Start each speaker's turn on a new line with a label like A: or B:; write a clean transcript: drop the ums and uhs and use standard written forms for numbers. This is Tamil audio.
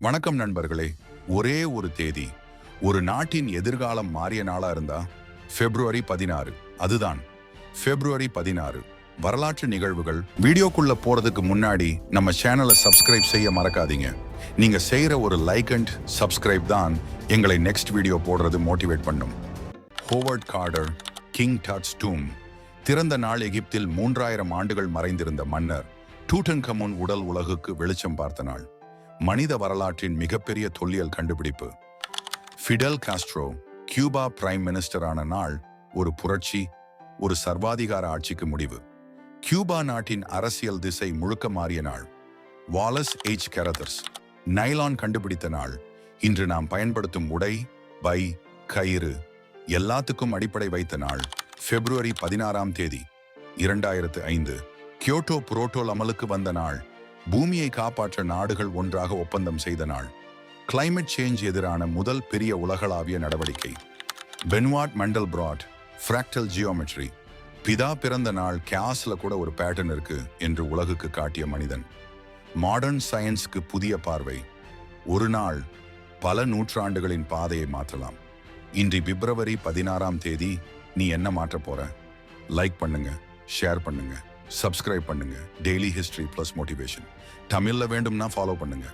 A: வணக்கம் நண்பர்களே. ஒரே ஒரு தேதி, ஒரு நாட்டின் எதிர்காலம் மாறிய நாளா இருந்தா February 16. அதுதான் February 16. வரலாற்று நிகழ்வுகள். வீடியோக்குள்ள போறதுக்கு முன்னாடி நம்ம சேனலை சப்ஸ்கிரைப் செய்ய மறக்காதீங்க. நீங்க செய்யற ஒரு லைக் அண்ட் சப்ஸ்கிரைப் தான் எங்களை நெக்ஸ்ட் வீடியோ போடுறது மோட்டிவேட் பண்ணும். ஹோவர்ட் கார்டர், கிங் டட்ஸ் டூம். திறந்த நாள் எகிப்தில் 3000 ஆண்டுகள் மறைந்திருந்த மன்னர் டூட்டன்கமுன் உடல் உலகுக்கு வெளிச்சம் பார்த்த நாள். மனித வரலாற்றின் மிகப்பெரிய தொல்லியல் கண்டுபிடிப்பு. ஃபிடெல் காஸ்ட்ரோ கியூபா பிரைம் மினிஸ்டரான நாள். ஒரு புரட்சி, ஒரு சர்வாதிகார ஆட்சிக்கு முடிவு. கியூபா நாட்டின் அரசியல் திசை முழுக்க மாறிய நாள். Wallace H. கெரதர்ஸ் நைலான் கண்டுபிடித்த நாள். இன்று நாம் பயன்படுத்தும் உடை, பை, கயிறு எல்லாத்துக்கும் அடிப்படை வைத்த நாள். February 16, 2005 கியோட்டோ புரோட்டோல் அமலுக்கு வந்த நாள். பூமியை காப்பாற்ற நாடுகள் ஒன்றாக ஒப்பந்தம் செய்த நாள். கிளைமேட் சேஞ்ச் எதிரான முதல் பெரிய உலகளாவிய நடவடிக்கை. பென்வாட் மண்டல்பிராட் ஃப்ராக்டல் ஜியோமெட்ரி. பிதா பிறந்த நாள். கேஸ்ல கூட ஒரு பேட்டர்ன் இருக்கு என்று உலகுக்கு காட்டிய மனிதன். மாடர்ன் சயின்ஸ்க்கு புதிய பார்வை. ஒரு நாள் பல நூற்றாண்டுகளின் பாதையை மாற்றலாம். இன்று February 16 நீ என்ன மாற்ற போற? லைக் பண்ணுங்க, ஷேர் பண்ணுங்க, சப்ஸ்கிரைப் பண்ணுங்க. டெய்லி ஹிஸ்டரி ப்ளஸ் மோட்டிவேஷன் தமிழ்ல வேண்டும்னா ஃபாலோ பண்ணுங்க.